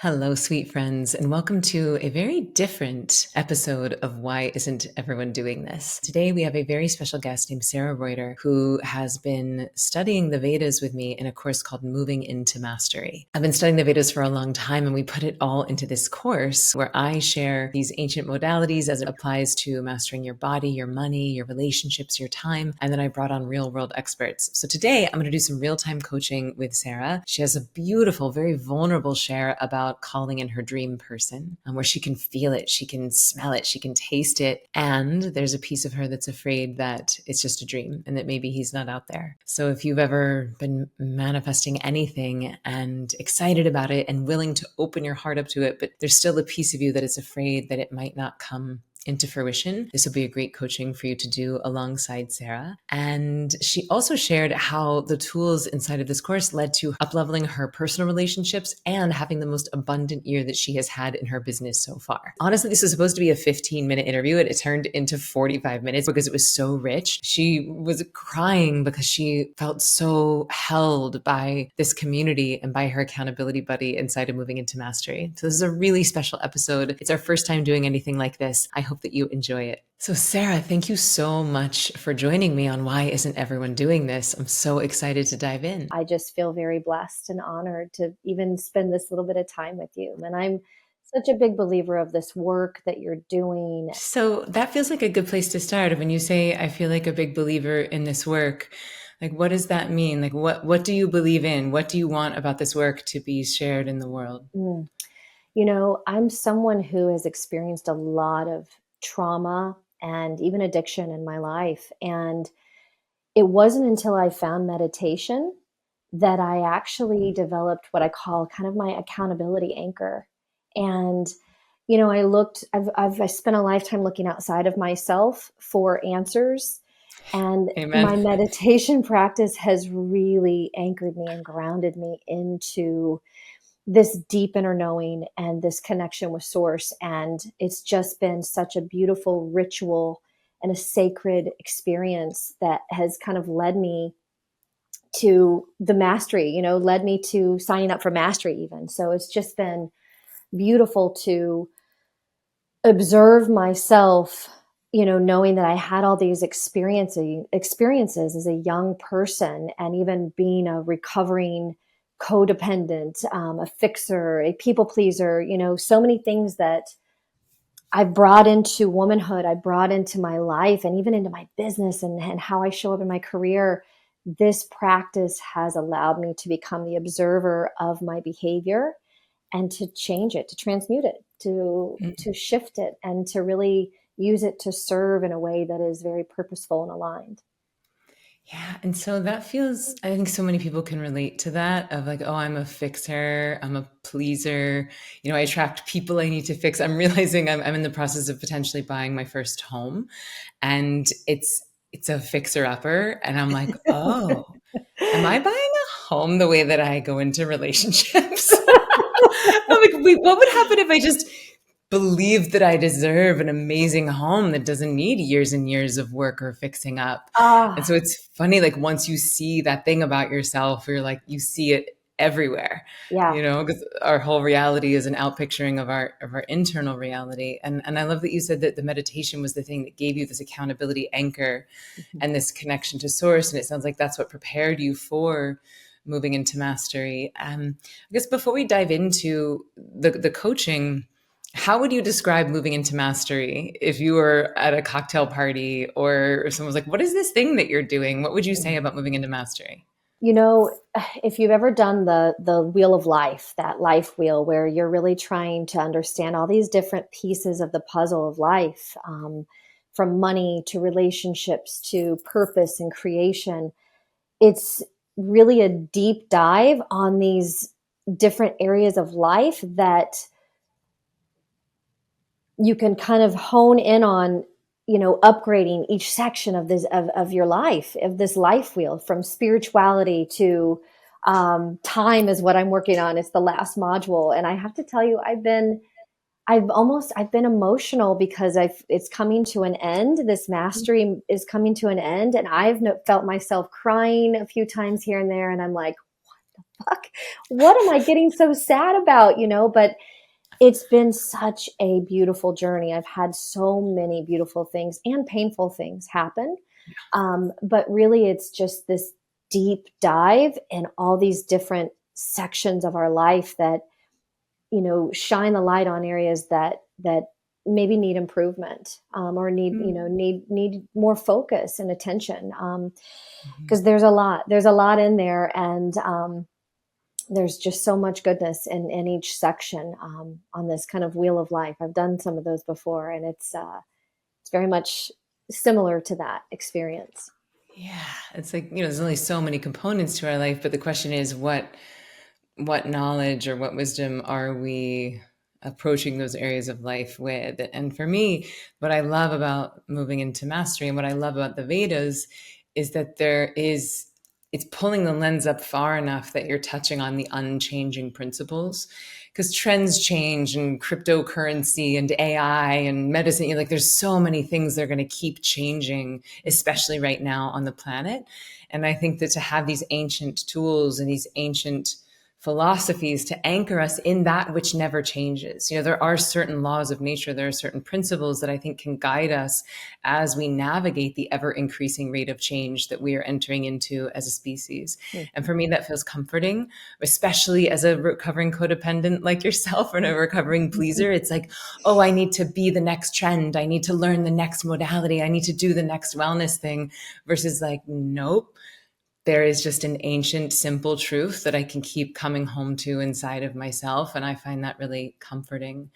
Hello, sweet friends, and welcome to a very different episode of Why Isn't Everyone Doing This? Today, we have a very special guest named Sarah Reuter, who has been studying the Vedas with me in a course called Moving into Mastery. I've been studying the Vedas for a long time, and we put it all into this course where I share these ancient modalities as it applies to mastering your body, your money, your relationships, your time, and then I brought on real world experts. So today, I'm going to do some real time coaching with Sarah. She has a beautiful, very vulnerable share about calling in her dream person, where she can feel it, she can smell it, she can taste it. And there's a piece of her that's afraid that it's just a dream and that maybe he's not out there. So if you've ever been manifesting anything and excited about it and willing to open your heart up to it, but there's still a piece of you that is afraid that it might not come into fruition, this will be a great coaching for you to do alongside Sarah. And she also shared how the tools inside of this course led to upleveling her personal relationships and having the most abundant year that she has had in her business so far. Honestly, this was supposed to be a 15-minute interview and it turned into 45 minutes because it was so rich. She was crying because she felt so held by this community and by her accountability buddy inside of Moving into Mastery. So this is a really special episode. It's our first time doing anything like this. I hope that you enjoy it. So Sarah, thank you so much for joining me on Why Isn't Everyone Doing This? I'm so excited to dive in. I just feel very blessed and honored to even spend this little bit of time with you. And I'm such a big believer of this work that you're doing. So that feels like a good place to start. When you say, I feel like a big believer in this work, like, what does that mean? Like, what do you believe in? What do you want about this work to be shared in the world? You know, I'm someone who has experienced a lot of trauma and even addiction in my life. And it wasn't until I found meditation that I actually developed what I call kind of my accountability anchor. And, you know, I spent a lifetime looking outside of myself for answers. And Amen. my meditation practice has really anchored me and grounded me into this deep inner knowing and this connection with source. And it's just been such a beautiful ritual and a sacred experience that has kind of led me to the mastery, led me to signing up for mastery even. So it's just been beautiful to observe myself, knowing that I had all these experiences as a young person, and even being a recovering codependent, a fixer, a people pleaser, so many things that I brought into womanhood, I brought into my life and even into my business and how I show up in my career. This practice has allowed me to become the observer of my behavior and to change it, to transmute it, to shift it, and to really use it to serve in a way that is very purposeful and aligned. Yeah. And so that feels, I think so many people can relate to that of like, oh, I'm a fixer, I'm a pleaser, I attract people I need to fix. I'm realizing I'm in the process of potentially buying my first home, and it's a fixer upper. And I'm like, oh, am I buying a home the way that I go into relationships? I'm like, wait, what would happen if I just believe that I deserve an amazing home that doesn't need years and years of work or fixing up? And so it's funny, like once you see that thing about yourself, you're like, you see it everywhere, Yeah. Because our whole reality is an outpicturing of our internal reality. And I love that you said that the meditation was the thing that gave you this accountability anchor and this connection to source. And it sounds like that's what prepared you for moving into mastery. I guess before we dive into the coaching, how would you describe moving into mastery if you were at a cocktail party or if someone was like, what is this thing that you're doing? What would you say about moving into mastery? If you've ever done the wheel of life, that life wheel where you're really trying to understand all these different pieces of the puzzle of life, from money to relationships to purpose and creation, it's really a deep dive on these different areas of life that you can kind of hone in on, upgrading each section of your life, of this life wheel, from spirituality to time is what I'm working on. It's the last module. And I have to tell you, I've been emotional because it's coming to an end. This mastery is coming to an end. And I've felt myself crying a few times here and there. And I'm like, what the fuck, what am I getting so sad about, but it's been such a beautiful journey. I've had so many beautiful things and painful things happen. But really, it's just this deep dive in all these different sections of our life that, shine the light on areas that maybe need improvement, or need more focus and attention. Mhm. Because there's a lot in there, and there's just so much goodness in each section, on this kind of wheel of life. I've done some of those before, and it's very much similar to that experience. Yeah, it's like, there's only so many components to our life, but the question is what knowledge or what wisdom are we approaching those areas of life with? And for me, what I love about moving into mastery and what I love about the Vedas is that it's pulling the lens up far enough that you're touching on the unchanging principles, because trends change and cryptocurrency and AI and medicine, like there's so many things that are going to keep changing, especially right now on the planet. And I think that to have these ancient tools and these ancient philosophies to anchor us in that which never changes. There are certain laws of nature, there are certain principles that I think can guide us as we navigate the ever increasing rate of change that we are entering into as a species. And for me, that feels comforting, especially as a recovering codependent like yourself and a recovering pleaser. It's like, oh, I need to be the next trend. I need to learn the next modality. I need to do the next wellness thing, versus like, nope, there is just an ancient, simple truth that I can keep coming home to inside of myself. And I find that really comforting.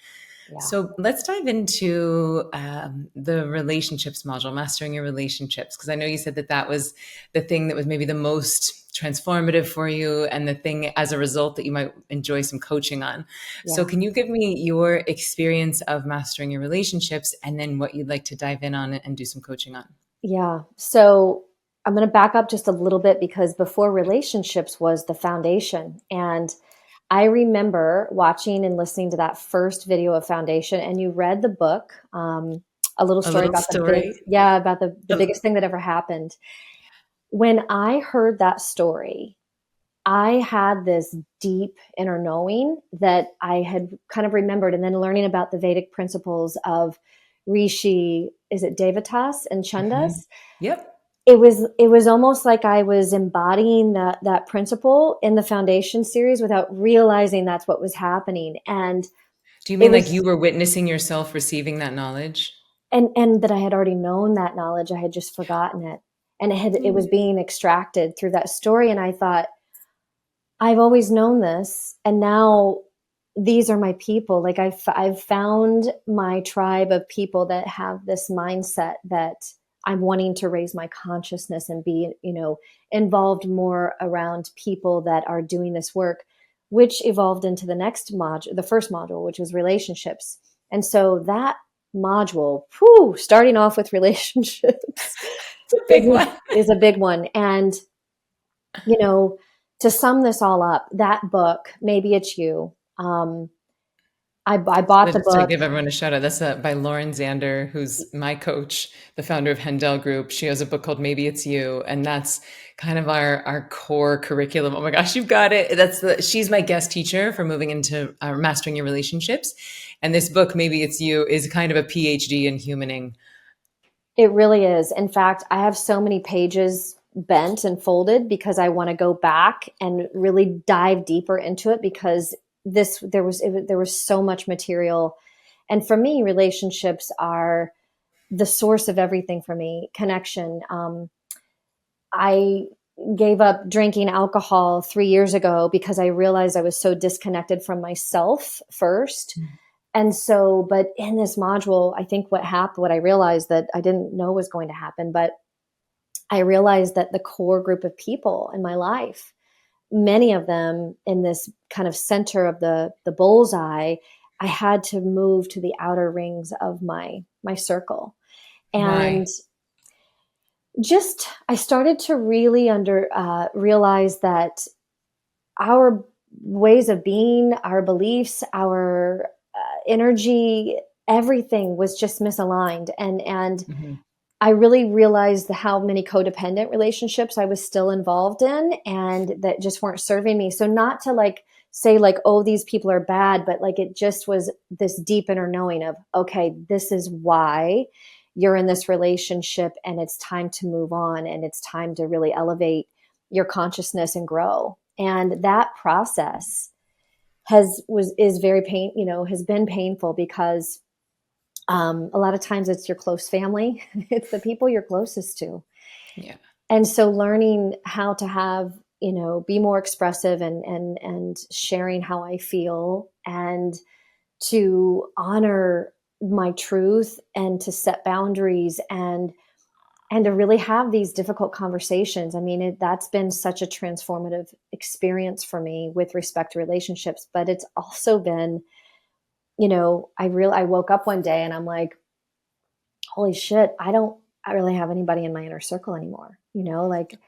Yeah. So let's dive into the relationships module, mastering your relationships, because I know you said that that was the thing that was maybe the most transformative for you and the thing as a result that you might enjoy some coaching on. So Yeah. can you give me your experience of mastering your relationships and then what you'd like to dive in on and do some coaching on? Yeah. So I'm going to back up just a little bit, because before relationships was the foundation. And I remember watching and listening to that first video of foundation, and you read the book, a little A story little about story. the biggest thing that ever happened. When I heard that story, I had this deep inner knowing that I had kind of remembered, and then learning about the Vedic principles of Rishi, is it Devatas and Mhm. Chandas? Yep. It was almost like I was embodying that principle in the foundation series without realizing that's what was happening. And Do you it mean like was you were witnessing yourself receiving that knowledge? and that I had already known that knowledge, I had just forgotten it. And it was being extracted through that story. And I thought, I've always known this, and now these are my people. Like I've found my tribe of people that have this mindset that I'm wanting to raise my consciousness and be, involved more around people that are doing this work, which evolved into the next module, the first module, which was relationships. And so that module, starting off with relationships, It's a big one. is a big one. And you know, to sum this all up, that book, Maybe It's You. I bought the Just to book. give everyone a shout out, that's by Lauren Zander, who's my coach, the founder of Hendel Group. She has a book called Maybe It's You, and that's kind of our core curriculum. Oh my gosh, you've got it! She's my guest teacher for moving into mastering your relationships, and this book, Maybe It's You, is kind of a PhD in humaning. It really is. In fact, I have so many pages bent and folded because I want to go back and really dive deeper into it, because there was so much material. And for me, relationships are the source of everything for me. Connection. I gave up drinking alcohol 3 years ago because I realized I was so disconnected from myself first. And so, but in this module, I think what I realized that I didn't know was going to happen, but I realized that the core group of people in my life, many of them in this kind of center of the bullseye, I had to move to the outer rings of my circle. Why? And just I started to really realize that our ways of being, our beliefs, our energy, everything was just misaligned. And Mhm. I really realized how many codependent relationships I was still involved in and that just weren't serving me. So not to like say like, oh, these people are bad, but like it just was this deep inner knowing of, okay, this is why you're in this relationship and it's time to move on and it's time to really elevate your consciousness and grow. And that process is very has been painful because a lot of times it's your close family, it's the people you're closest to. Yeah. And so learning how to have, be more expressive and sharing how I feel and to honor my truth and to set boundaries and to really have these difficult conversations. I mean, that's been such a transformative experience for me with respect to relationships, but it's also been, I woke up one day and I'm like, holy shit, I really have anybody in my inner circle anymore. Like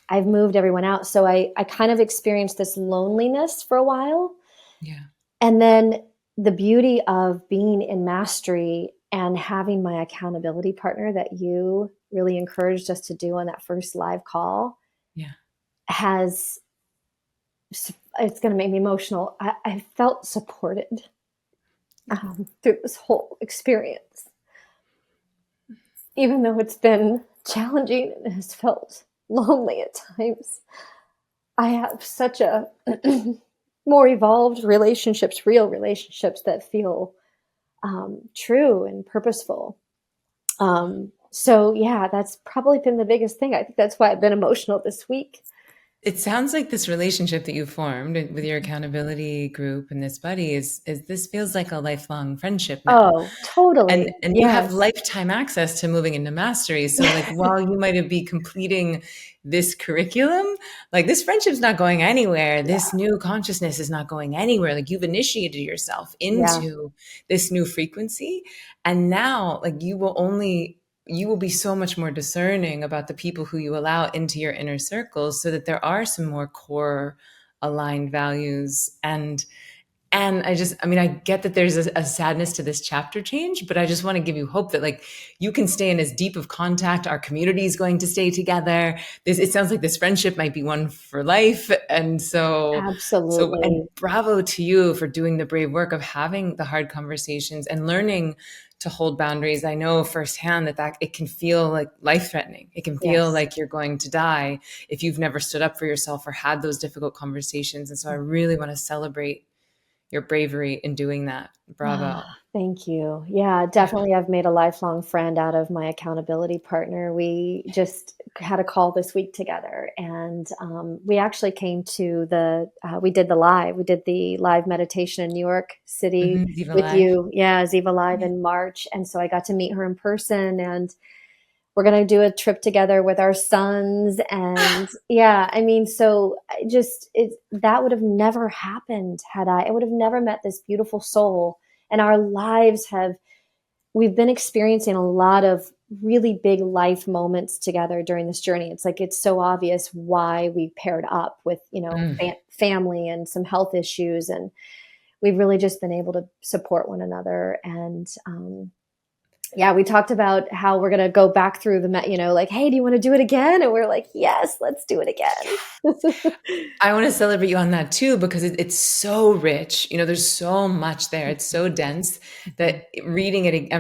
I've moved everyone out. So I kind of experienced this loneliness for a while. Yeah. And then the beauty of being in mastery and having my accountability partner that you really encouraged us to do on that first live call Yeah. has, it's going to make me emotional. I felt supported through this whole experience, even though it's been challenging and has felt lonely at times. I have such a more evolved relationships, real relationships that feel true and purposeful. So yeah, that's probably been the biggest thing. I think that's why I've been emotional this week. It sounds like this relationship that you formed with your accountability group and this buddy is this feels like a lifelong friendship now. Oh, totally. And you have Yes. lifetime access to moving into mastery. So like while you might be completing this curriculum, like this friendship's not going anywhere. This Yeah. new consciousness is not going anywhere. Like you've initiated yourself Yeah. into this new frequency. And now like you will be so much more discerning about the people who you allow into your inner circles so that there are some more core aligned values and I get that there's a sadness to this chapter change, but I just want to give you hope that like you can stay in as deep of contact. Our community is going to stay together. It sounds like this friendship might be one for life. And and Absolutely. bravo to you for doing the brave work of having the hard conversations and learning to hold boundaries. I know firsthand that it can feel like life threatening. It can feel Yes. like you're going to die if you've never stood up for yourself or had those difficult conversations. And so I really want to celebrate your bravery in doing that. Bravo. Thank you. Yeah, Yeah. definitely. I've made a lifelong friend out of my accountability partner. We just had a call this week together, and we actually came to we did the live meditation in New York City Ziva with Live. you. Yeah, Ziva Live Yeah. in March, and so I got to meet her in person, and we're going to do a trip together with our sons. And yeah, I mean, so that would have never happened I would have never met this beautiful soul. And our lives we've been experiencing a lot of really big life moments together during this journey. It's like, it's so obvious why we paired up with, Mm. family and some health issues. And we've really just been able to support one another. And, yeah, we talked about how we're going to go back through like, hey, do you want to do it again? And we're like, yes, let's do it again. I want to celebrate you on that too, because it's so rich. There's so much there. It's so dense that reading it,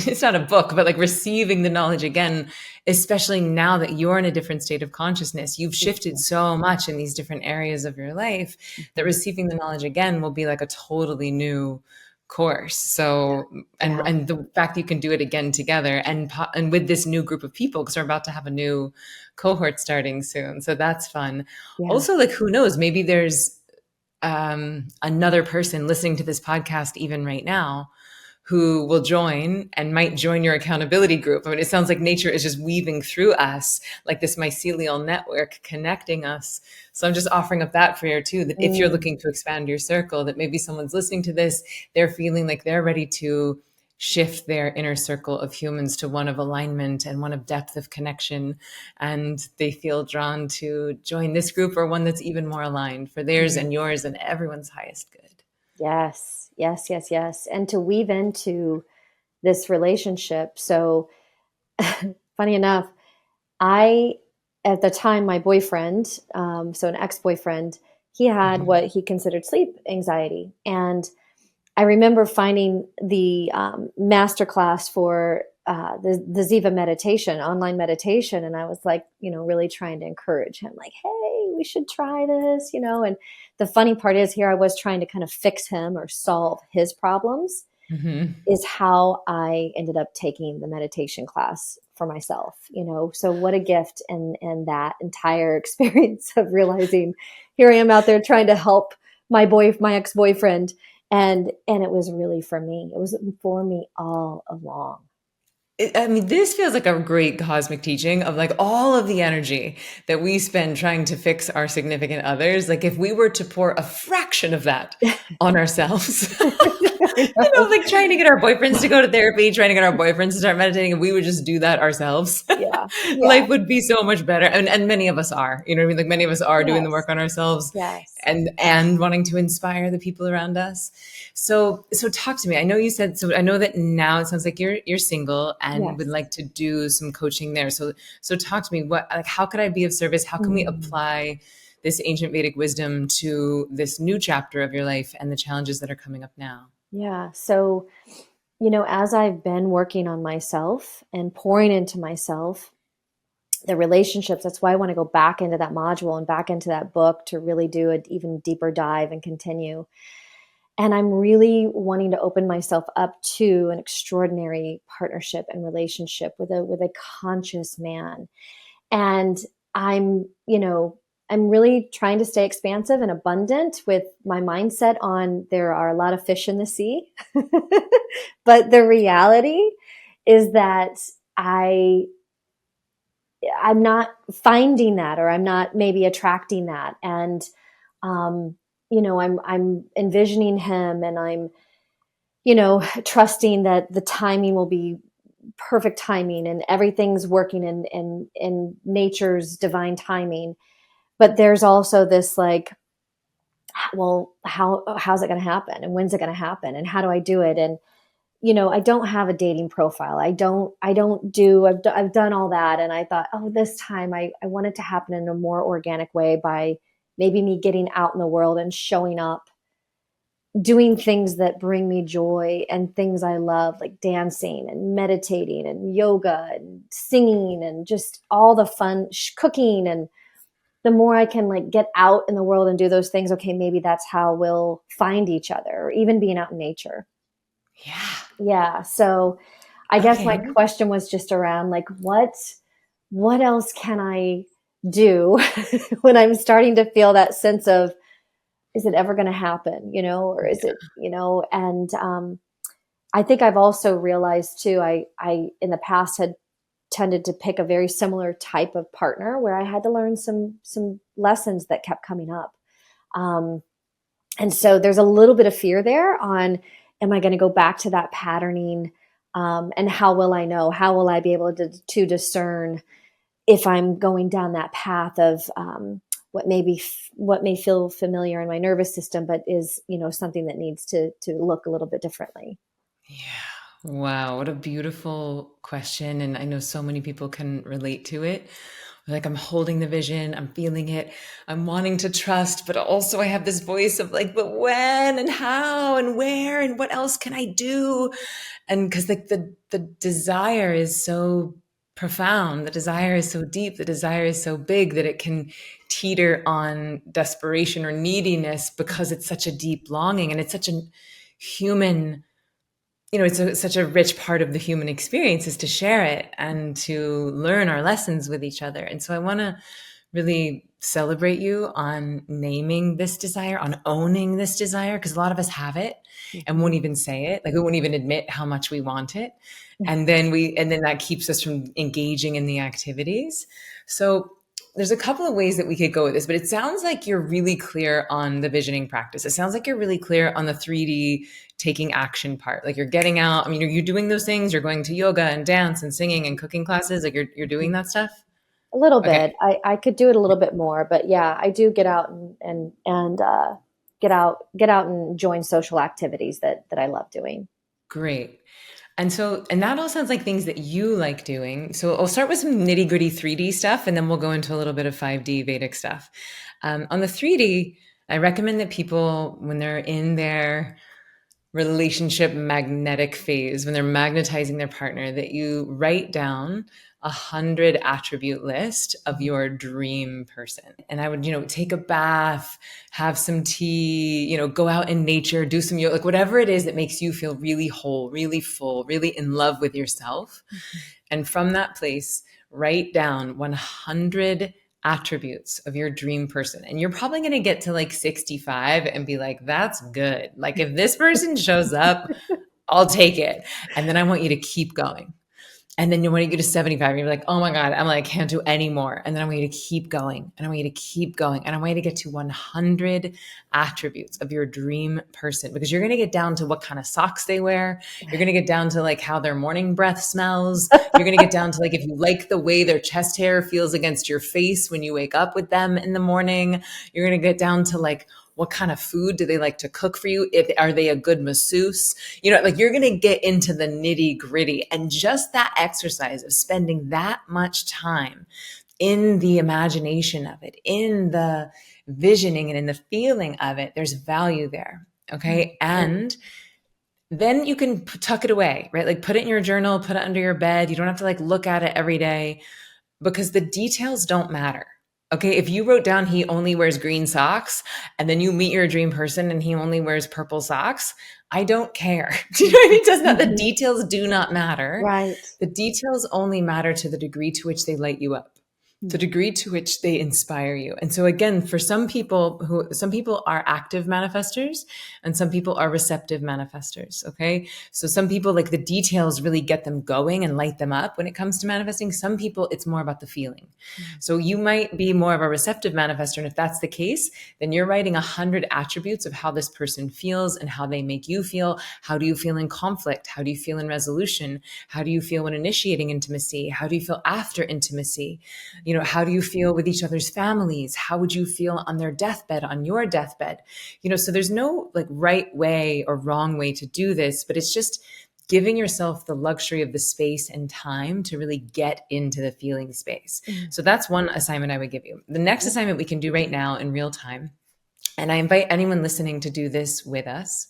it's not a book, but like receiving the knowledge again, especially now that you're in a different state of consciousness, you've shifted so much in these different areas of your life that receiving the knowledge again will be like a totally new course. So, Yeah. and the fact that you can do it again together and with this new group of people, because we're about to have a new cohort starting soon. So that's fun. Yeah. Also, like, who knows, maybe there's another person listening to this podcast even right now who will join and might join your accountability group. I mean, it sounds like nature is just weaving through us, like this mycelial network connecting us. So I'm just offering up that for you too, that if you're Mm. looking to expand your circle, that maybe someone's listening to this, they're feeling like they're ready to shift their inner circle of humans to one of alignment and one of depth of connection. And they feel drawn to join this group or one that's even more aligned for theirs and yours and everyone's highest good. Yes, yes, yes, yes. And to weave into this relationship. So Funny enough, I, at the time, my boyfriend, so an ex-boyfriend, he had Mhm. what he considered sleep anxiety. And I remember finding the masterclass for the Ziva meditation, online meditation. And I was like, really trying to encourage him, like, hey, we should try this, And the funny part is, here I was trying to kind of fix him or solve his problems, Mhm. is how I ended up taking the meditation class for myself. So what a gift, and that entire experience of realizing, here I am out there trying to help my ex-boyfriend, and it was really for me. It was for me all along. I mean, this feels like a great cosmic teaching of like all of the energy that we spend trying to fix our significant others. Like, if we were to pour a fraction of that on ourselves, I know. like trying to get our boyfriends to go to therapy, trying to get our boyfriends to start meditating, and we would just do that ourselves, Yeah. Yeah. life would be so much better. And many of us are, you know what I mean? Like, many of us are doing the Yes. work on ourselves Yes. and wanting to inspire the people around us. So talk to me. I know you said, so I know that now it sounds like you're single and would Yes. like to do some coaching there. So talk to me. What, like, how could I be of service? How can we Mm. apply this ancient Vedic wisdom to this new chapter of your life and the challenges that are coming up now? Yeah. So, as I've been working on myself and pouring into myself, the relationships, that's why I want to go back into that module and back into that book to really do an even deeper dive and continue. And I'm really wanting to open myself up to an extraordinary partnership and relationship with a conscious man. And I'm, I'm really trying to stay expansive and abundant with my mindset on, there are a lot of fish in the sea. But the reality is that I I'm not finding that, or I'm not maybe attracting that. And um, I'm envisioning him, and I'm, trusting that the timing will be perfect timing, and everything's working in nature's divine timing. But there's also this, like, well, how's it going to happen, and when's it going to happen, and how do I do it? And I don't have a dating profile. I don't do, I've done all that. And I thought, oh, this time I want it to happen in a more organic way, by maybe me getting out in the world and showing up, doing things that bring me joy and things I love, like dancing and meditating and yoga and singing and just all the fun cooking. And the more I can, like, get out in the world and do those things, okay, maybe that's how we'll find each other, or even being out in nature. Yeah. Yeah. So I guess my Okay. question was just around, like, what else can I do when I'm starting to feel that sense of, is it ever going to happen, or is it, and I think I've also realized too, I in the past had tended to pick a very similar type of partner, where I had to learn some lessons that kept coming up. Um, and so there's a little bit of fear there on, am I going to go back to that patterning? And how will I know? How will I be able to discern if I'm going down that path of what may feel familiar in my nervous system, but is, something that needs to look a little bit differently. Yeah. Wow. What a beautiful question. And I know so many people can relate to it. Like, I'm holding the vision, I'm feeling it, I'm wanting to trust, but also I have this voice of like, but when and how and where and what else can I do? And because like the desire is so profound, the desire is so deep, the desire is so big that it can teeter on desperation or neediness, because it's such a deep longing, and it's such a human, such a rich part of the human experience is to share it and to learn our lessons with each other. And so I want to really celebrate you on naming this desire, on owning this desire, because a lot of us have it and won't Mhm. even say it. Like, we won't even admit how much we want it. And then that keeps us from engaging in the activities. So there's a couple of ways that we could go with this, but it sounds like you're really clear on the visioning practice. It sounds like you're really clear on the 3D taking action part. Like, you're getting out. I mean, are you doing those things? You're going to yoga and dance and singing and cooking classes. Like, you're doing that stuff. A little Okay. bit. I could do it a little bit more, but yeah, I do get out and get out and join social activities that I love doing. Great. And that all sounds like things that you like doing. So I'll start with some nitty gritty 3D stuff, and then we'll go into a little bit of 5D Vedic stuff. On the 3D, I recommend that people, when they're in their relationship magnetic phase, when they're magnetizing their partner, that you write down 100 attribute list of your dream person. And I would, take a bath, have some tea, go out in nature, do some yoga, like whatever it is that makes you feel really whole, really full, really in love with yourself. And from that place, write down 100 attributes of your dream person. And you're probably going to get to like 65 and be like, that's good. Like if this person shows up, I'll take it. And then I want you to keep going. And then when you get to 75, and you're like, oh my God, I can't do any more. And then I want you to keep going. And I want you to keep going. And I want you to get to 100 attributes of your dream person, because you're going to get down to what kind of socks they wear. You're going to get down to like how their morning breath smells. You're going to get down to like if you like the way their chest hair feels against your face when you wake up with them in the morning. You're going to get down to like, what kind of food do they like to cook for you? Are they a good masseuse? Like you're going to get into the nitty gritty, and just that exercise of spending that much time in the imagination of it, in the visioning and in the feeling of it, there's value there. Okay. And then you can tuck it away, right? Like put it in your journal, put it under your bed. You don't have to like look at it every day, because the details don't matter. Okay, if you wrote down he only wears green socks, and then you meet your dream person and he only wears purple socks, I don't care. Do you know what I mean? It does not, the details do not matter. Right. The details only matter to the degree to which they light you up, the degree to which they inspire you. And so again, for some people are active manifestors and some people are receptive manifestors. Okay. So some people, like, the details really get them going and light them up when it comes to manifesting. Some people, it's more about the feeling. So you might be more of a receptive manifestor. And if that's the case, then you're writing 100 attributes of how this person feels and how they make you feel. How do you feel in conflict? How do you feel in resolution? How do you feel when initiating intimacy? How do you feel after intimacy? How do you feel with each other's families? How would you feel on their deathbed, on your deathbed? So there's no like right way or wrong way to do this, but it's just giving yourself the luxury of the space and time to really get into the feeling space. So that's one assignment I would give you. The next assignment we can do right now in real time, and I invite anyone listening to do this with us.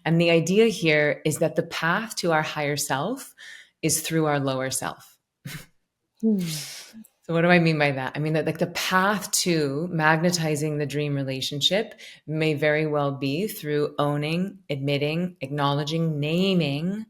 And the idea here is that the path to our higher self is through our lower self. So what do I mean by that? I mean that like the path to magnetizing the dream relationship may very well be through owning, admitting, acknowledging, naming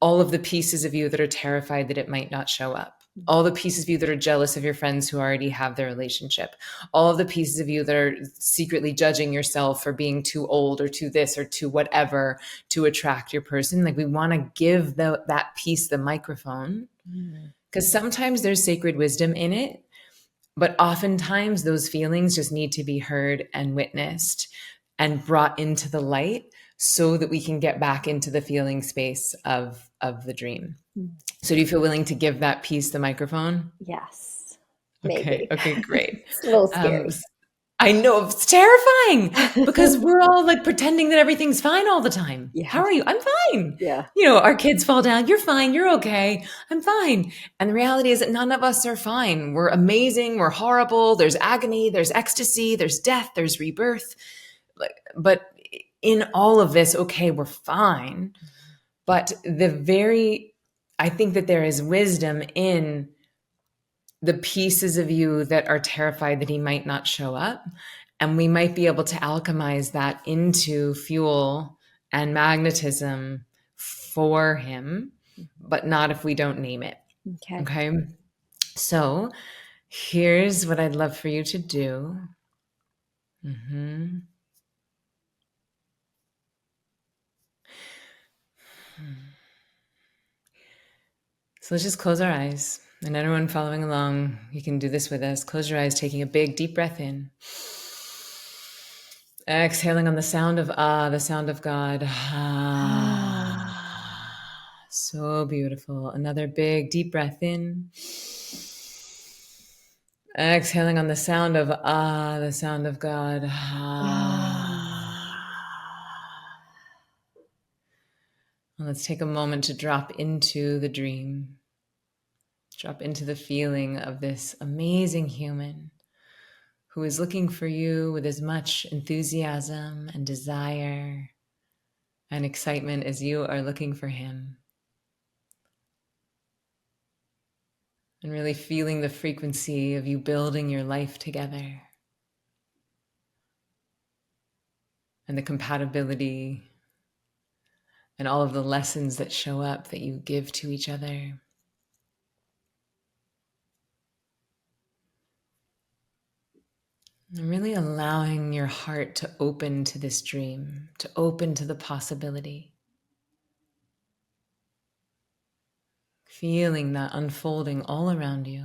all of the pieces of you that are terrified that it might not show up. All the pieces of you that are jealous of your friends who already have their relationship. All of the pieces of you that are secretly judging yourself for being too old or too this or too whatever to attract your person. Like we want to give that piece the microphone. Because sometimes there's sacred wisdom in it, but oftentimes those feelings just need to be heard and witnessed and brought into the light so that we can get back into the feeling space of the dream. So do you feel willing to give that piece the microphone? Yes. Okay. Maybe. Okay, great. It's a little scary. I know, it's terrifying because we're all like pretending that everything's fine all the time. Yeah. How are you? I'm fine. Yeah. Our kids fall down. You're fine. You're okay. I'm fine. And the reality is that none of us are fine. We're amazing. We're horrible. There's agony. There's ecstasy. There's death. There's rebirth. But in all of this, okay, we're fine. But I think that there is wisdom in the pieces of you that are terrified that he might not show up. And we might be able to alchemize that into fuel and magnetism for him, but not if we don't name it. Okay. So here's what I'd love for you to do. So let's just close our eyes. And everyone following along, you can do this with us. Close your eyes, taking a big, deep breath in. Exhaling on the sound of the sound of God. So beautiful. Another big, deep breath in. Exhaling on the sound of the sound of God. Well, let's take a moment to drop into the dream, drop into the feeling of this amazing human who is looking for you with as much enthusiasm and desire and excitement as you are looking for him. And really feeling the frequency of you building your life together and the compatibility and all of the lessons that show up that you give to each other. And really allowing your heart to open to this dream, to open to the possibility. Feeling that unfolding all around you.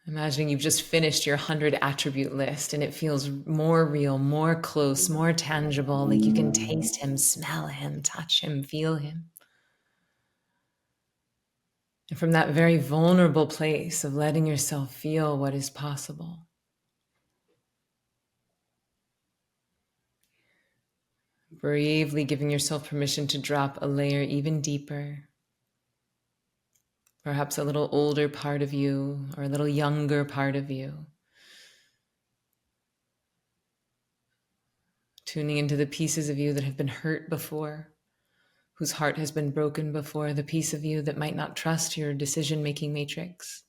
Imagining you've just finished your 100 attribute list and it feels more real, more close, more tangible, like you can taste him, smell him, touch him, feel him. And from that very vulnerable place of letting yourself feel what is possible, bravely giving yourself permission to drop a layer even deeper. Perhaps a little older part of you or a little younger part of you. Tuning into the pieces of you that have been hurt before, whose heart has been broken before, the piece of you that might not trust your decision-making matrix,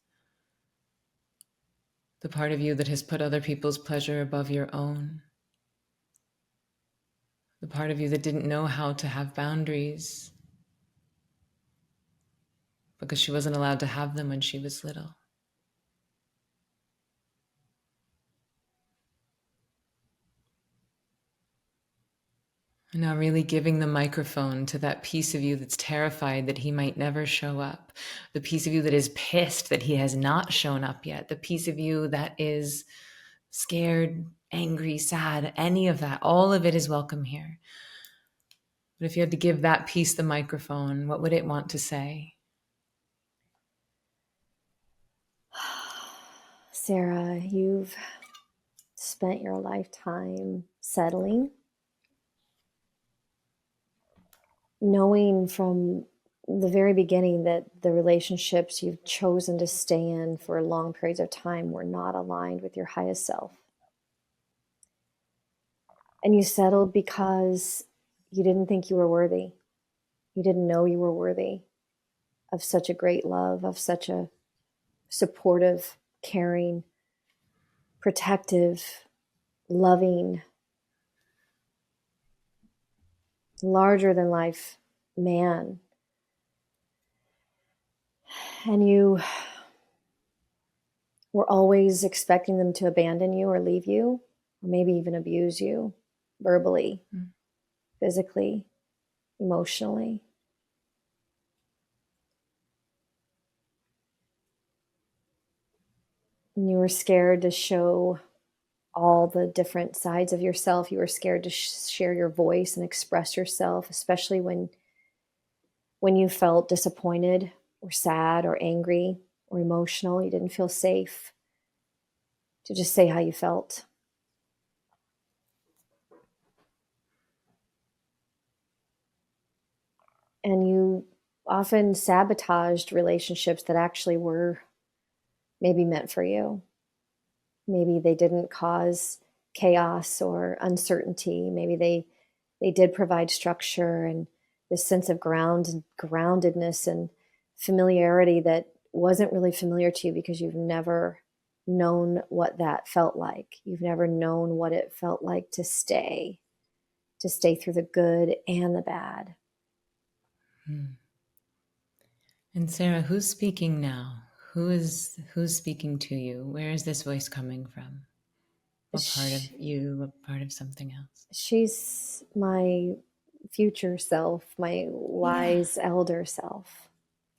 the part of you that has put other people's pleasure above your own, the part of you that didn't know how to have boundaries because she wasn't allowed to have them when she was little. And now really giving the microphone to that piece of you that's terrified that he might never show up, the piece of you that is pissed that he has not shown up yet, the piece of you that is scared, angry, sad, any of that, all of it is welcome here. But if you had to give that piece the microphone, what would it want to say? Sarah, you've spent your lifetime settling, knowing from the very beginning that the relationships you've chosen to stay in for long periods of time were not aligned with your highest self. And you settled because you didn't think you were worthy. You didn't know you were worthy of such a great love, of such a supportive, caring, protective, loving, larger than life man. And you were always expecting them to abandon you or leave you, or maybe even abuse you verbally, physically, emotionally. And you were scared to show all the different sides of yourself. You were scared to share your voice and express yourself, especially when you felt disappointed or sad or angry or emotional. You didn't feel safe to just say how you felt. And you often sabotaged relationships that actually were maybe meant for you. Maybe they didn't cause chaos or uncertainty. Maybe they did provide structure and this sense of groundedness and familiarity that wasn't really familiar to you because you've never known what that felt like. You've never known what it felt like to stay through the good and the bad. And Sarah, who's speaking now? Who's speaking to you? Where is this voice coming from? What part of you? What part of something else? She's my future self, my wise elder self.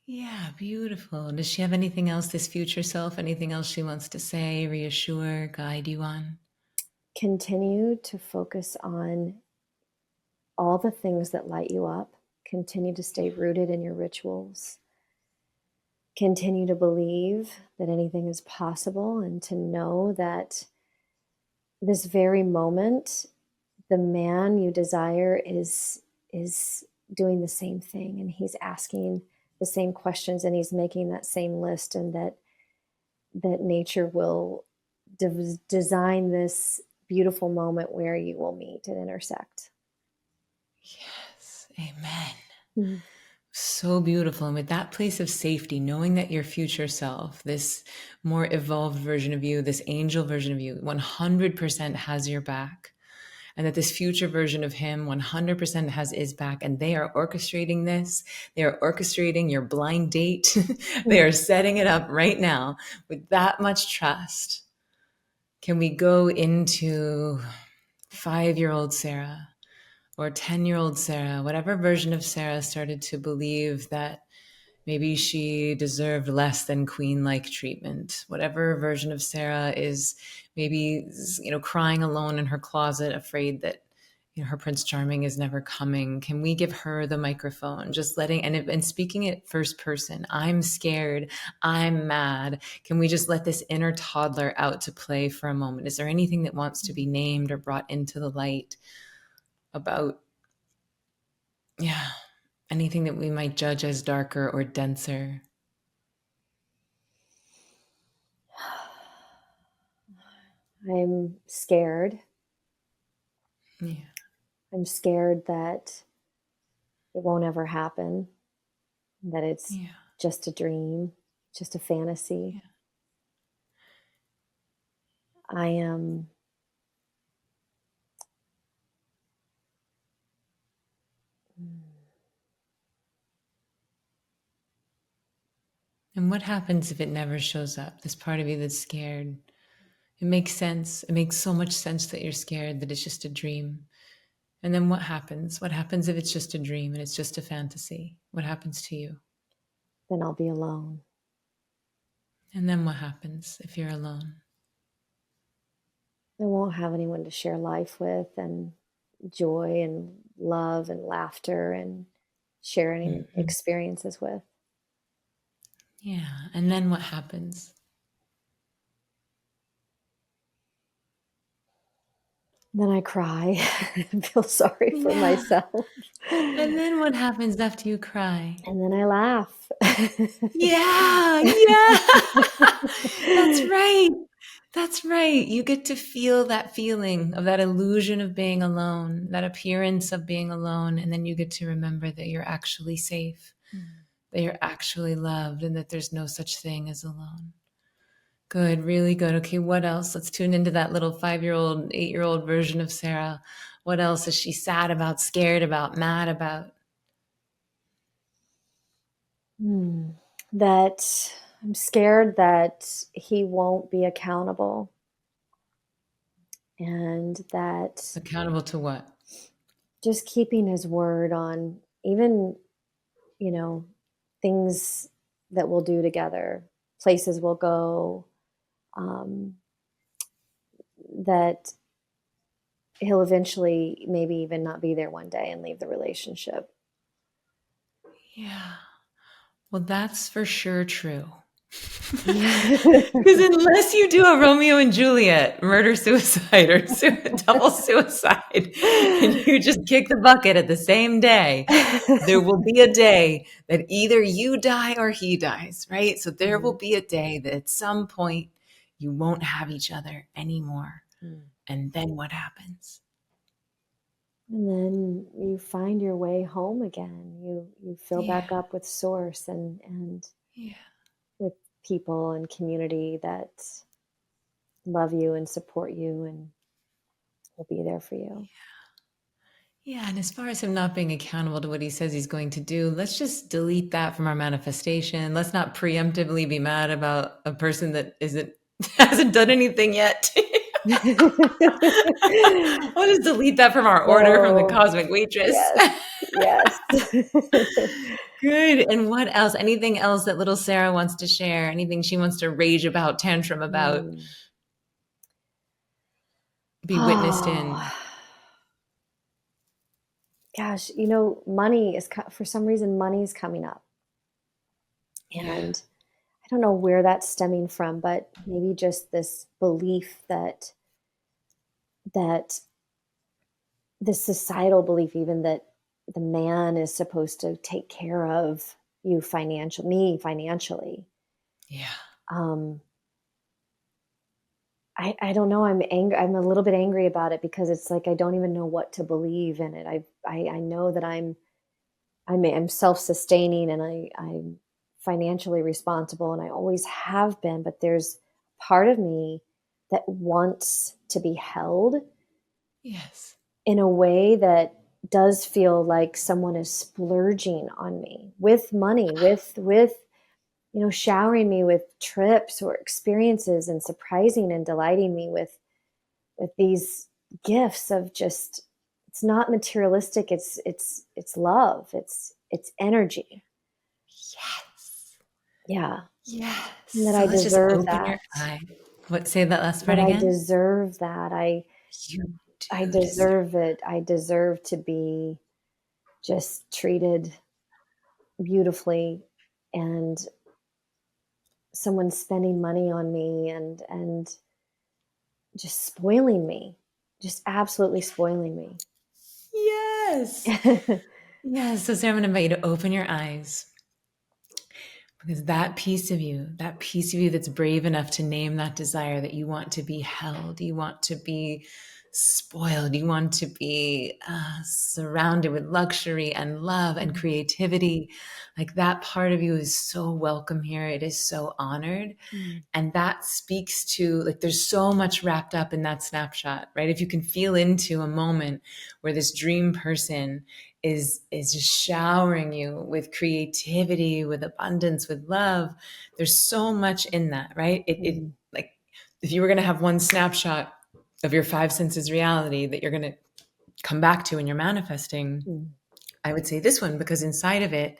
Yeah, beautiful. Does she have anything else, this future self, anything else she wants to say, reassure, guide you on? Continue to focus on all the things that light you up. Continue to stay rooted in your rituals. Continue to believe that anything is possible and to know that this very moment, the man you desire is doing the same thing, and he's asking the same questions, and he's making that same list, and that nature will design this beautiful moment where you will meet and intersect. Yes. Amen. Mm. So beautiful. And with that place of safety, knowing that your future self, this more evolved version of you, this angel version of you, 100% has your back. And that this future version of him 100% has his back. And they are orchestrating this. They are orchestrating your blind date. They Mm. are setting it up right now with that much trust. Can we go into 5-year-old Sarah or 10-year-old Sarah, whatever version of Sarah started to believe that maybe she deserved less than queen-like treatment. Whatever version of Sarah is maybe, crying alone in her closet, afraid that, her Prince Charming is never coming. Can we give her the microphone? Just letting, and speaking it first person. I'm scared. I'm mad. Can we just let this inner toddler out to play for a moment? Is there anything that wants to be named or brought into the light about, anything that we might judge as darker or denser? I'm scared. Yeah. I'm scared that it won't ever happen, that it's Yeah. just a dream, just a fantasy. Yeah. I am And what happens if it never shows up? This part of you that's scared. It makes sense. It makes so much sense that you're scared, that it's just a dream. And then what happens? What happens if it's just a dream and it's just a fantasy? What happens to you? then I'll be alone. And then what happens if you're alone? I won't have anyone to share life with, and joy and love and laughter and sharing Mhm. experiences with. Yeah. And then what happens? Then I cry and feel sorry for Yeah. myself. And then what happens after you cry? And then I laugh. Yeah. Yeah. That's right. That's right. You get to feel that feeling of that illusion of being alone, that appearance of being alone. And then you get to remember that you're actually safe, that you're actually loved, and that there's no such thing as alone. Good, really good. Okay, what else? Let's tune into that little 5-year-old, 8-year-old version of Sarah. What else is she sad about, scared about, mad about? Hmm. That I'm scared that he won't be accountable, and that Accountable to what? just keeping his word on even, you know, things that we'll do together, places we'll go, um, that he'll eventually maybe even not be there one day and leave the relationship. Yeah. Well, that's for sure true. Yeah. Because unless you do a Romeo and Juliet murder suicide or double suicide, and you just kick the bucket at the same day, there will be a day that either you die or he dies, right? So there will Mm, be a day that at some point you won't have each other anymore. mm. And then what happens? And then you find your way home again. You fill Yeah. back up with source and Yeah. with people and community that love you and support you and will be there for you. Yeah, and as far as him not being accountable to what he says he's going to do, let's just delete that from our manifestation. Let's not preemptively be mad about a person that isn't hasn't done anything yet. We'll just delete that from our order from the Oh, cosmic waitress. yes, yes. Good. And what else? Anything else that little Sarah wants to share? Anything she wants to rage about, tantrum about, Mm. be witnessed Oh, in? gosh, money is for some reason money is coming up, Yeah. and I don't know where that's stemming from, but maybe just this belief that that the societal belief, even that the man is supposed to take care of me financially. Yeah. Um, I don't know. I'm angry. I'm a little bit angry about it because it's like I don't even know what to believe in it. I know that I'm self-sustaining and I'm financially responsible and I always have been, but there's part of me that wants to be held Yes. in a way that does feel like someone is splurging on me with money, with showering me with trips or experiences and surprising and delighting me with these gifts of just, it's not materialistic, it's love, it's energy. Yes. Yeah. Yes. And that So I let's just deserve open your that. eye. What, say that last part That I again? deserve that. You I do deserve. deserve it. I deserve to be just treated beautifully, and someone spending money on me and just spoiling me, just absolutely spoiling me. Yes. Yes. So Sarah, I'm going to invite you to open your eyes, because that piece of you that's brave enough to name that desire, that you want to be held, you want to be spoiled, you want to be surrounded with luxury and love and creativity. Like, that part of you is so welcome here. It is so honored. Mm, And that speaks to, like, there's so much wrapped up in that snapshot, right? If you can feel into a moment where this dream person is just showering you with creativity, with abundance, with love, there's so much in that, right? It mm, like, if you were going to have one snapshot of your five senses reality that you're going to come back to when you're manifesting, mm, I would say this one, because inside of it,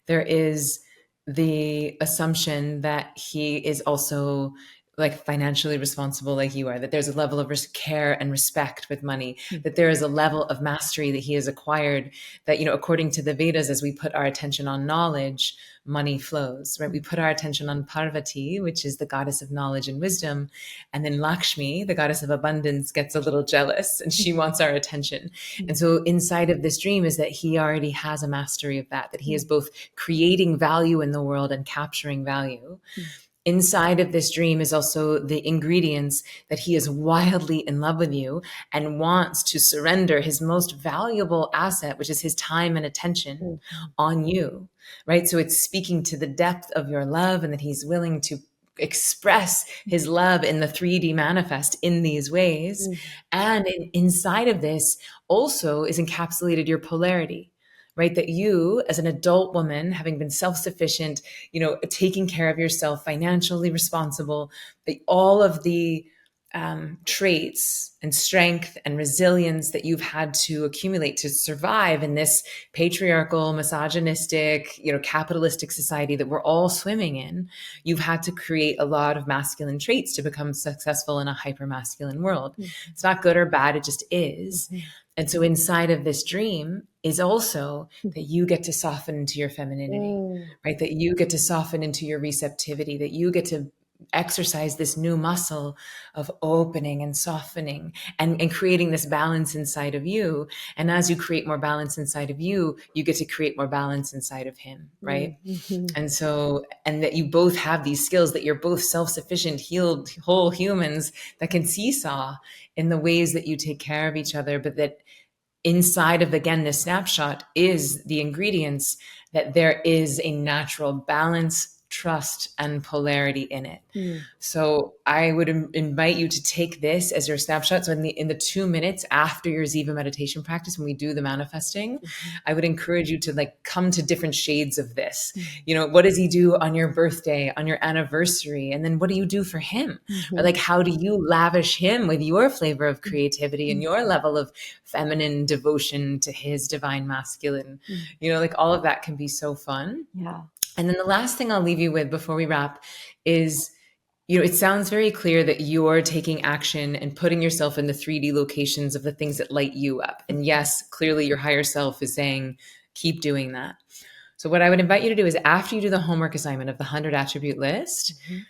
there is the assumption that he is also like financially responsible like you are, that there's a level of care and respect with money, mm, that there is a level of mastery that he has acquired, that, according to the Vedas, as we put our attention on knowledge, money flows, right? We mm, put our attention on Parvati, which is the goddess of knowledge and wisdom, and then Lakshmi, the goddess of abundance, gets a little jealous and she wants our attention. And mm, so inside of this dream is that he already has a mastery of that he is mm, both creating value in the world and capturing value. mm, Inside of this dream is also the ingredients that he is wildly in love with you and wants to surrender his most valuable asset, which is his time and attention, mm, mm, on you, right? So it's speaking to the depth of your love, and that he's willing to express his love in the 3D manifest in these ways. mm, And inside of this also is encapsulated your polarity, right? That you, as an adult woman, having been self-sufficient, taking care of yourself, financially responsible, all of the traits and strength and resilience that you've had to accumulate to survive in this patriarchal, misogynistic, capitalistic society that we're all swimming in. You've had to create a lot of masculine traits to become successful in a hyper masculine world. mm, It's not good or bad, it just is. mm, And so inside of this dream is also mm, that you get to soften into your femininity, mm, right? That you get to soften into your receptivity, that you get to exercise this new muscle of opening and softening, and creating this balance inside of you. And as you create more balance inside of you, you get to create more balance inside of him, right? mm, And so, and that you both have these skills, that you're both self-sufficient, healed, whole humans that can seesaw in the ways that you take care of each other, but that inside of, again, this snapshot is the ingredients, that there is a natural balance, trust, and polarity in it. mm, So I would invite you to take this as your snapshot. So in the 2 minutes after your Ziva meditation practice, when we do the manifesting, mhm, I would encourage you to like come to different shades of this. mm, What does he do on your birthday, on your anniversary? And then what do you do for him? Or mhm, like, how do you lavish him with your flavor of creativity and mm, your level of feminine devotion to his divine masculine? mm. Like, all of that can be so fun. Yeah. And then the last thing I'll leave you with before we wrap is, it sounds very clear that you're taking action and putting yourself in the 3D locations of the things that light you up. And yes, clearly your higher self is saying, keep doing that. So what I would invite you to do is, after you do the homework assignment of the 100 attribute list, Mhm,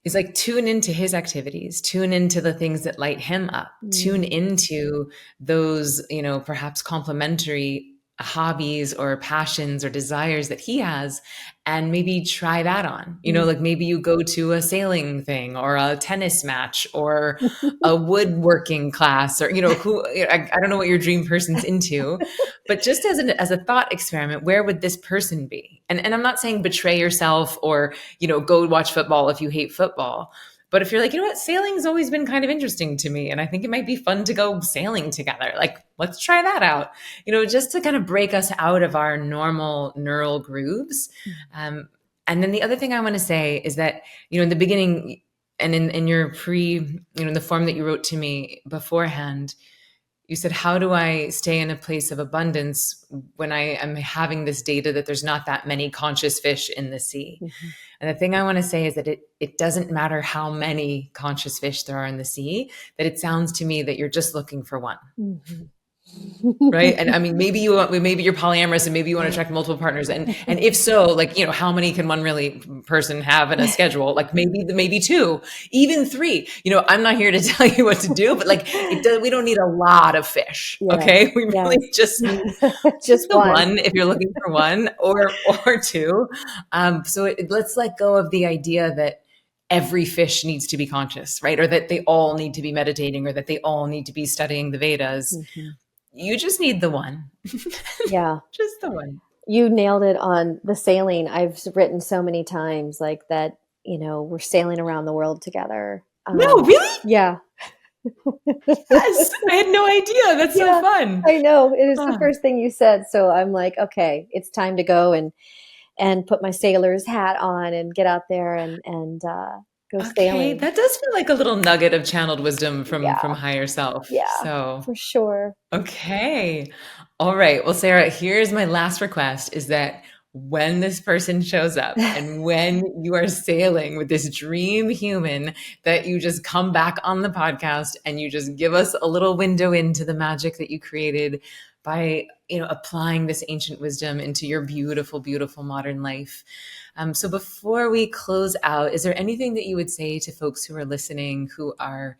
is like tune into his activities, tune into the things that light him up, tune Mm. into those, perhaps complementary hobbies or passions or desires that he has, and maybe try that on. Like maybe you go to a sailing thing or a tennis match or a woodworking class, or who I don't know what your dream person's into, but just as a thought experiment, where would this person be? And I'm not saying betray yourself or go watch football if you hate football. But if you're like, what, sailing's always been kind of interesting to me, and I think it might be fun to go sailing together. Like, let's try that out, just to kind of break us out of our normal neural grooves. And then the other thing I want to say is that, in the beginning and in your in the form that you wrote to me beforehand, you said, how do I stay in a place of abundance when I am having this data that there's not that many conscious fish in the sea? Mm-hmm. And the thing I want to say is that it doesn't matter how many conscious fish there are in the sea, that it sounds to me that you're just looking for one. Mm-hmm. Right. And I mean, maybe you're polyamorous and maybe you want to attract multiple partners. And if so, like, how many can one really person have in a schedule? Like maybe two, even three. I'm not here to tell you what to do, but like we don't need a lot of fish. Yes, Okay. We yes. really just need Just the one. one if you're looking for one or two. So let's let go of the idea that every fish needs to be conscious, right? Or that they all need to be meditating, or that they all need to be studying the Vedas. Mm-hmm. You just need the one. Yeah. Just the one. You nailed it on the sailing. I've written so many times like that, we're sailing around the world together. No, really? Yeah. Yes. I had no idea. That's so fun. I know. It is the first thing you said. So I'm like, okay, it's time to go and put my sailor's hat on and get out there and go sailing. That does feel like a little nugget of channeled wisdom from Yeah. higher self. Yeah, So, for sure. okay. All right. Well, Sarah, here's my last request is that when this person shows up and when you are sailing with this dream human, that you just come back on the podcast and you just give us a little window into the magic that you created by, applying this ancient wisdom into your beautiful, beautiful modern life. So before we close out, is there anything that you would say to folks who are listening, who are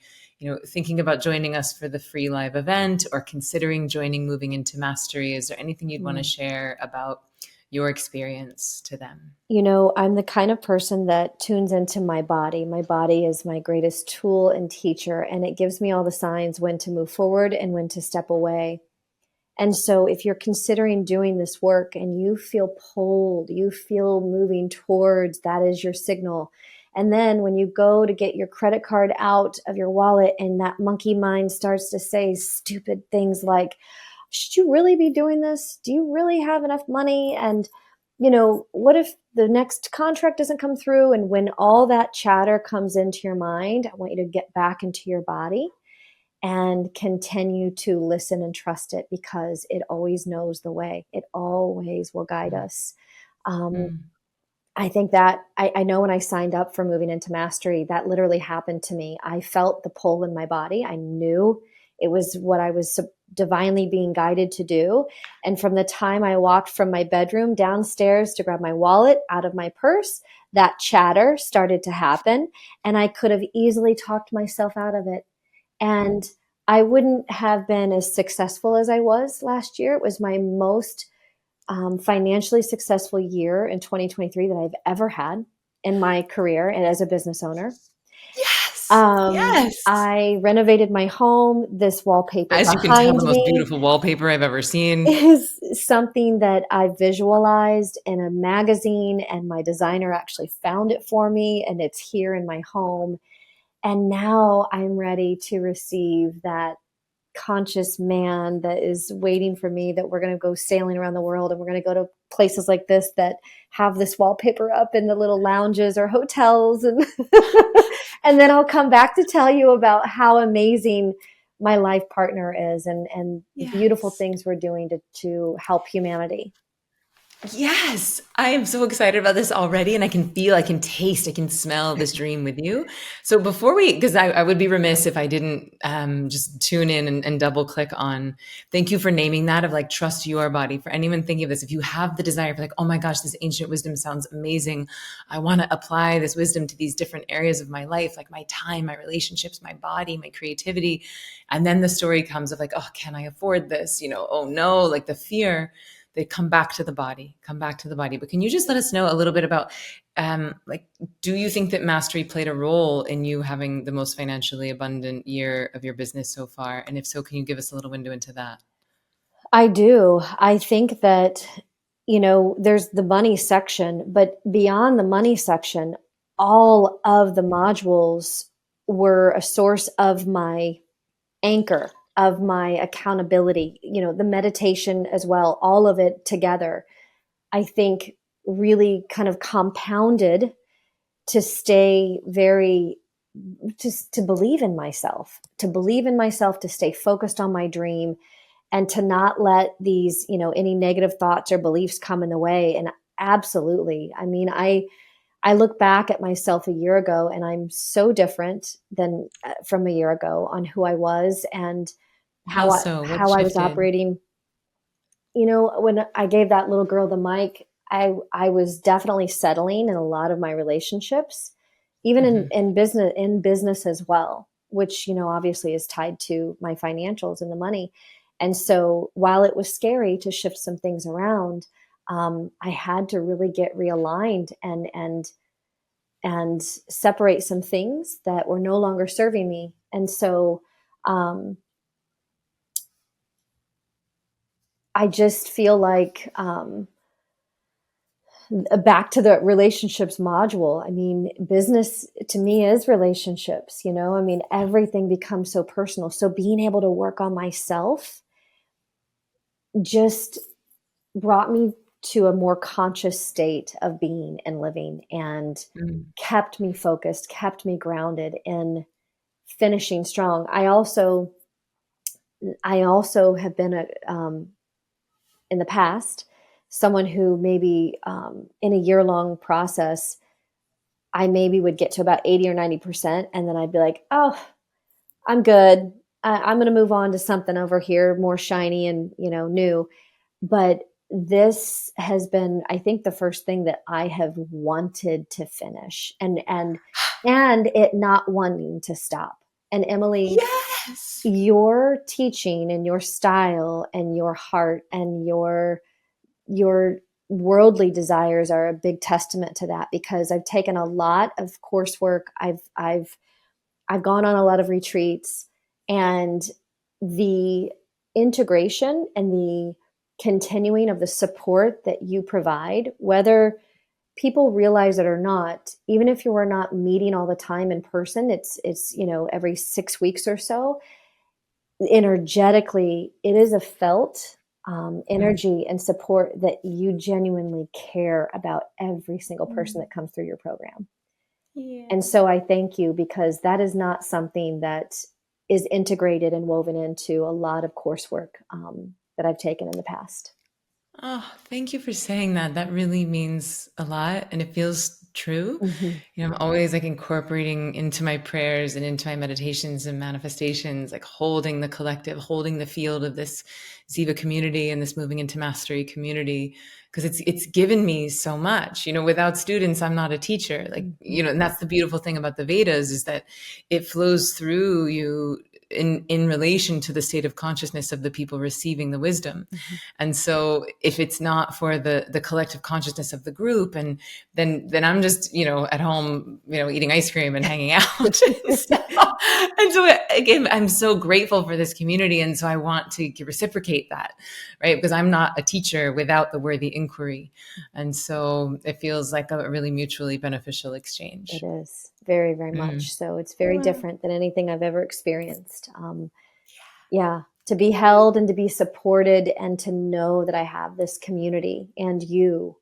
thinking about joining us for the free live event or considering joining Moving into Mastery? Is there anything you'd want to share about your experience to them? I'm the kind of person that tunes into my body. My body is my greatest tool and teacher, and it gives me all the signs when to move forward and when to step away. And so if you're considering doing this work and you feel pulled, you feel moving towards, that is your signal. And then when you go to get your credit card out of your wallet and that monkey mind starts to say stupid things like, should you really be doing this? Do you really have enough money? And, what if the next contract doesn't come through? And when all that chatter comes into your mind, I want you to get back into your body and continue to listen and trust it, because it always knows the way. It always will guide us. I think that I know when I signed up for Moving into Mastery, that literally happened to me. I felt the pull in my body. I knew it was what I was divinely being guided to do. And from the time I walked from my bedroom downstairs to grab my wallet out of my purse, that chatter started to happen. And I could have easily talked myself out of it. And I wouldn't have been as successful as I was last year. It was my most financially successful year in 2023 that I've ever had in my career and as a business owner. Yes. Yes. I renovated my home. This wallpaper as you can tell, the most beautiful wallpaper I've ever seen is something that I visualized in a magazine, and my designer actually found it for me, and it's here in my home. And now I'm ready to receive that conscious man that is waiting for me, that we're going to go sailing around the world, and we're going to go to places like this that have this wallpaper up in the little lounges or hotels. And, and then I'll come back to tell you about how amazing my life partner is and beautiful things we're doing to help humanity. Yes, I am so excited about this already, and I can feel, I can taste, I can smell this dream with you. So before we, because I would be remiss if I didn't just tune in and double click on, thank you for naming that of like, trust your body. For anyone thinking of this, if you have the desire for like, oh my gosh, this ancient wisdom sounds amazing. I want to apply this wisdom to these different areas of my life, like my time, my relationships, my body, my creativity. And then the story comes of like, oh, can I afford this? Oh no, like the fear, they come back to the body, come back to the body. But can you just let us know a little bit about, like, do you think that mastery played a role in you having the most financially abundant year of your business so far? And if so, can you give us a little window into that? I do. I think that, there's the money section, but beyond the money section, all of the modules were a source of my anchor, of my accountability, the meditation as well, all of it together, I think really kind of compounded to stay very, just to believe in myself, to stay focused on my dream, and to not let these, any negative thoughts or beliefs come in the way. And absolutely, I mean, I look back at myself a year ago, and I'm so different than from a year ago on who I was and How so? What how I was shifted? operating. When I gave that little girl the mic, I was definitely settling in a lot of my relationships, even Hmm. in business as well, which, obviously is tied to my financials and the money. And so while it was scary to shift some things around, I had to really get realigned and separate some things that were no longer serving me. And so um, I just feel like back to the relationships module. I mean, business to me is relationships, I mean, everything becomes so personal. So being able to work on myself just brought me to a more conscious state of being and living, and Mm. kept me focused, kept me grounded in finishing strong. I also have been in the past someone who maybe in a year long process I maybe would get to about 80 or 90%. And then I'd be like, oh, I'm good. I'm going to move on to something over here more shiny and, new. But this has been, I think, the first thing that I have wanted to finish, and it not wanting to stop. And Emily, Yes. your teaching and your style and your heart and your worldly desires are a big testament to that, because I've taken a lot of coursework. I've gone on a lot of retreats, and the integration and the continuing of the support that you provide, whether people realize it or not, even if you are not meeting all the time in person, it's every 6 weeks or so, energetically, it is a felt Mm. energy and support that you genuinely care about every single person Mm. that comes through your program. And Yeah. so I thank you, because that is not something that is integrated and woven into a lot of coursework that I've taken in the past. Oh, thank you for saying that. That really means a lot and it feels true. Hmm. I'm always like incorporating into my prayers and into my meditations and manifestations, like holding the collective, holding the field of this Ziva community and this moving into mastery community, because it's given me so much. Without students, I'm not a teacher. Like, Hmm. and that's the beautiful thing about the Vedas is that it flows through you in relation to the state of consciousness of the people receiving the wisdom. Hmm. And so if it's not for the collective consciousness of the group, and then I'm just, at home, eating ice cream and hanging out. And so again, I'm so grateful for this community. And so I want to reciprocate that, right? Because I'm not a teacher without the worthy inquiry. And so it feels like a really mutually beneficial It exchange. is very, very Mm. much so. It's very Wow. different than anything I've ever experienced. Yeah, to be held and to be supported and to know that I have this community and you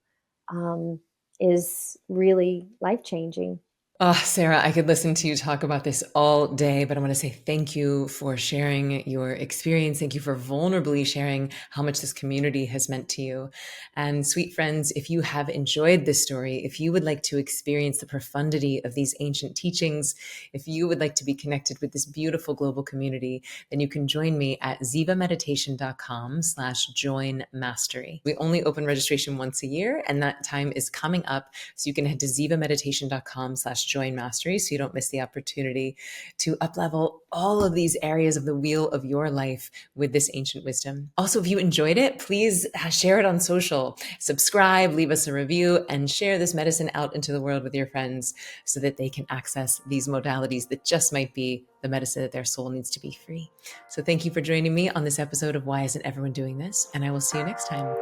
um, is really life changing. Oh, Sarah, I could listen to you talk about this all day, but I want to say thank you for sharing your experience. Thank you for vulnerably sharing how much this community has meant to you. And sweet friends, if you have enjoyed this story, if you would like to experience the profundity of these ancient teachings, if you would like to be connected with this beautiful global community, then you can join me at zivameditation.com/join mastery. We only open registration once a year, and that time is coming up. So you can head to zivameditation.com/join mastery so you don't miss the opportunity to uplevel all of these areas of the wheel of your life with this ancient wisdom. Also, if you enjoyed it, please share it on social, subscribe, leave us a review, and share this medicine out into the world with your friends so that they can access these modalities that just might be the medicine that their soul needs to be free. So thank you for joining me on this episode of Why Isn't Everyone Doing This? And I will see you next time.